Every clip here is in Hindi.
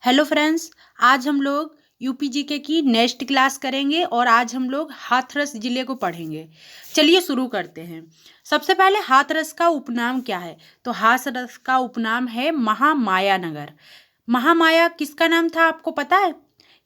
हेलो फ्रेंड्स, आज हम लोग यूपीजीके की नेक्स्ट क्लास करेंगे और आज हम लोग हाथरस जिले को पढ़ेंगे। चलिए शुरू करते हैं। सबसे पहले हाथरस का उपनाम क्या है? तो हाथरस का उपनाम है महामाया नगर। महामाया किसका नाम था आपको पता है?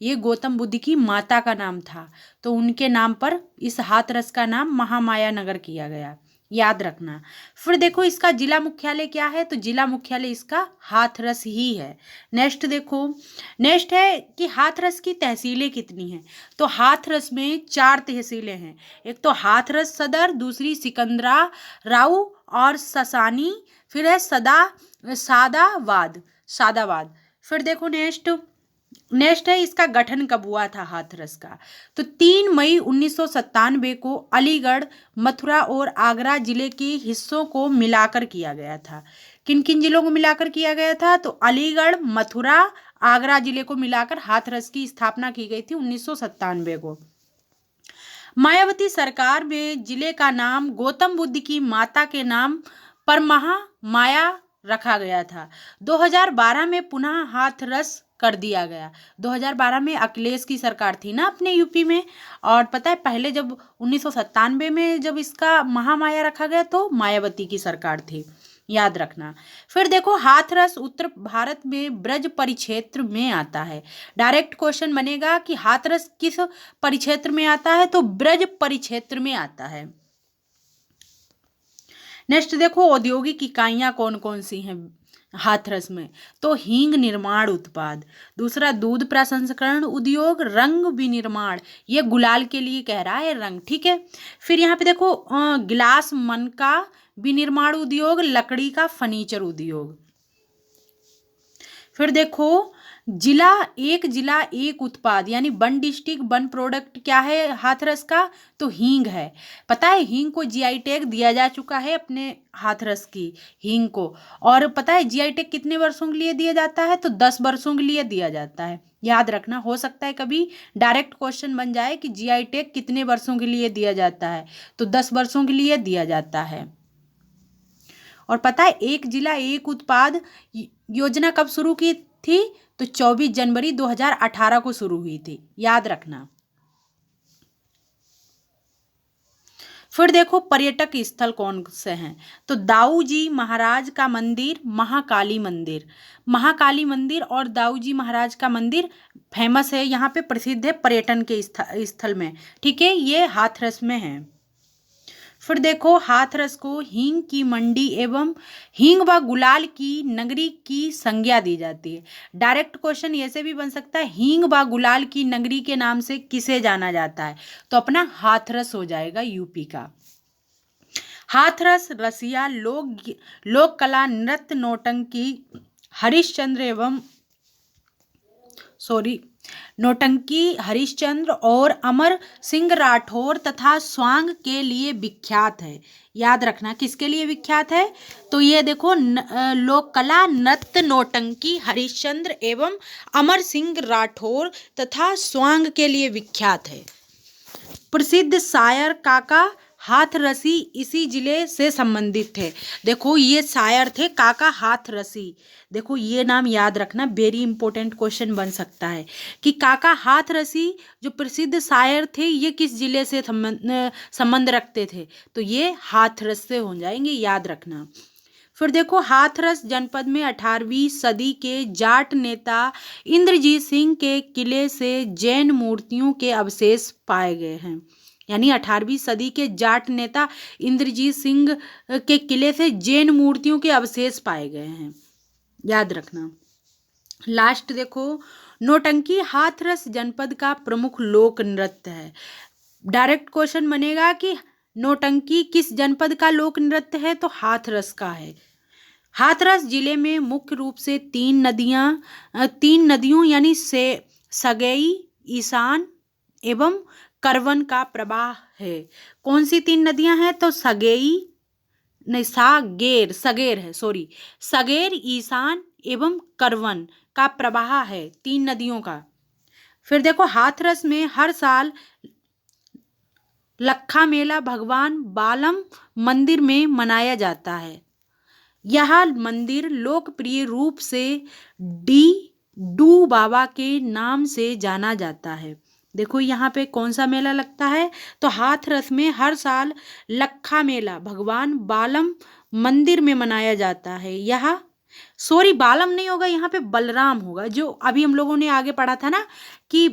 ये गौतम बुद्ध की माता का नाम था, तो उनके नाम पर इस हाथरस का नाम महामाया नगर किया गया, याद रखना। फिर देखो इसका जिला मुख्यालय क्या है? तो जिला मुख्यालय इसका हाथरस ही है। नेक्स्ट देखो, नेक्स्ट है कि हाथरस की तहसीलें कितनी हैं? तो हाथरस में 4 तहसीलें हैं। एक तो हाथरस सदर, दूसरी सिकंदरा राव और ससानी, फिर है सादाबाद सादाबाद। फिर देखो नेक्स्ट है इसका गठन कब हुआ था हाथरस का? तो 3 मई 1997 को अलीगढ़, मथुरा और आगरा जिले के हिस्सों को मिलाकर किया गया था। किन किन जिलों को मिलाकर किया गया था? तो अलीगढ़, मथुरा, आगरा जिले को मिलाकर हाथरस की स्थापना की गई थी 1997 को। मायावती सरकार में जिले का नाम गौतम बुद्ध की माता के नाम पर महामाया रखा गया था। 2012 में पुनः हाथरस कर दिया गया। 2012 में अखिलेश की सरकार थी ना अपने यूपी में, और पता है पहले जब 1997 में जब इसका महामाया रखा गया तो मायावती की सरकार थी, याद रखना। फिर देखो हाथरस उत्तर भारत में ब्रज परिक्षेत्र में आता है। डायरेक्ट क्वेश्चन बनेगा कि हाथरस किस परिक्षेत्र में आता है? तो ब्रज परिक्षेत्र में आता है। नेक्स्ट देखो औद्योगिक इकाइयां कौन कौन सी हैं हाथरस में? तो हींग निर्माण उत्पाद, दूसरा दूध प्रसंस्करण उद्योग, रंग विनिर्माण, ये गुलाल के लिए कह रहा है रंग, ठीक है। फिर यहाँ पे देखो गिलास मन का विनिर्माण उद्योग, लकड़ी का फर्नीचर उद्योग। फिर देखो जिला एक उत्पाद यानी 1 डिस्ट्रिक्ट 1 प्रोडक्ट क्या है हाथरस का? तो हींग है। पता है हींग को जीआई टैग दिया जा चुका है अपने हाथरस की हींग को। और पता है जीआई टैग कितने वर्षों के लिए दिया जाता है? तो 10 वर्षों के लिए दिया जाता है, याद रखना। हो सकता है कभी डायरेक्ट क्वेश्चन बन जाए कि जीआई टैग कितने वर्षों के लिए दिया जाता है? तो 10 वर्षों के लिए दिया जाता है। और पता है एक जिला एक उत्पाद योजना कब शुरू की थी? तो 24 जनवरी 2018 को शुरू हुई थी, याद रखना। फिर देखो पर्यटक स्थल कौन से हैं? तो दाऊ जी महाराज का मंदिर, महाकाली मंदिर। महाकाली मंदिर और दाऊ जी महाराज का मंदिर फेमस है, यहाँ पे प्रसिद्ध है पर्यटन के स्थल में, ठीक है। ये हाथरस में है। फिर देखो हाथरस को हींग की मंडी एवं हींग व गुलाल की नगरी की संज्ञा दी जाती है। डायरेक्ट क्वेश्चन ऐसे भी बन सकता है हींग व गुलाल की नगरी के नाम से किसे जाना जाता है? तो अपना हाथरस हो जाएगा यूपी का। हाथरस रसिया लोक कला, नृत्य, नौटंकी, हरिश्चंद्र एवं नौटंकी, हरिश्चंद्र और अमर सिंह राठौर तथा स्वांग के लिए विख्यात है, याद रखना। किसके लिए विख्यात है? तो ये देखो लोक कला, नृत्य, नौटंकी, हरिश्चंद्र एवं अमर सिंह राठौर तथा स्वांग के लिए विख्यात है। प्रसिद्ध शायर काका हाथरसी इसी जिले से संबंधित थे। देखो ये शायर थे काका हाथरसी। देखो ये नाम याद रखना, वेरी इंपॉर्टेंट क्वेश्चन बन सकता है कि काका हाथरसी जो प्रसिद्ध शायर थे ये किस जिले से संबंध रखते थे? तो ये हाथरस से हो जाएंगे, याद रखना। फिर देखो हाथरस जनपद में 18वीं सदी के जाट नेता इंद्रजीत सिंह के किले से जैन मूर्तियों के अवशेष पाए गए हैं। यानी 18वीं सदी के जाट नेता इंद्रजीत सिंह के किले से जैन मूर्तियों के अवशेष पाए गए हैं, याद रखना। लास्ट देखो नौटंकी हाथरस जनपद का प्रमुख लोक नृत्य है। डायरेक्ट क्वेश्चन बनेगा कि नौटंकी किस जनपद का लोक नृत्य है? तो हाथरस का है। हाथरस जिले में मुख्य रूप से 3 नदियों यानी से सगई, ईशान एवं करवन का प्रवाह है। कौन सी 3 नदियां हैं? तो सगेर, ईशान एवं करवन का प्रवाह है 3 नदियों का। फिर देखो हाथरस में हर साल लक्खा मेला भगवान बालम मंदिर में मनाया जाता है। यह मंदिर लोकप्रिय रूप से डू बाबा के नाम से जाना जाता है। देखो यहाँ पे कौन सा मेला लगता है, तो हाथरस में हर साल लक्खा मेला भगवान बालम मंदिर में मनाया जाता है। यह सॉरी बालम नहीं होगा, यहाँ पे बलराम होगा, जो अभी हम लोगों ने आगे पढ़ा था ना कि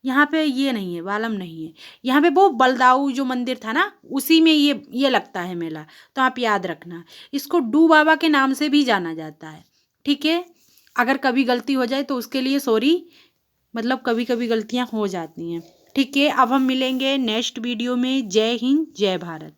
यहाँ पे ये नहीं है, बालम नहीं है, यहाँ पे वो बलदाऊ जो मंदिर था ना उसी में ये लगता है मेला। तो आप याद रखना, इसको डू बाबा के नाम से भी जाना जाता है। ठीक है, अगर कभी गलती हो जाए तो उसके लिए सॉरी, मतलब कभी कभी गलतियाँ हो जाती हैं। ठीक है, अब हम मिलेंगे नेक्स्ट वीडियो में। जय हिंद, जय भारत।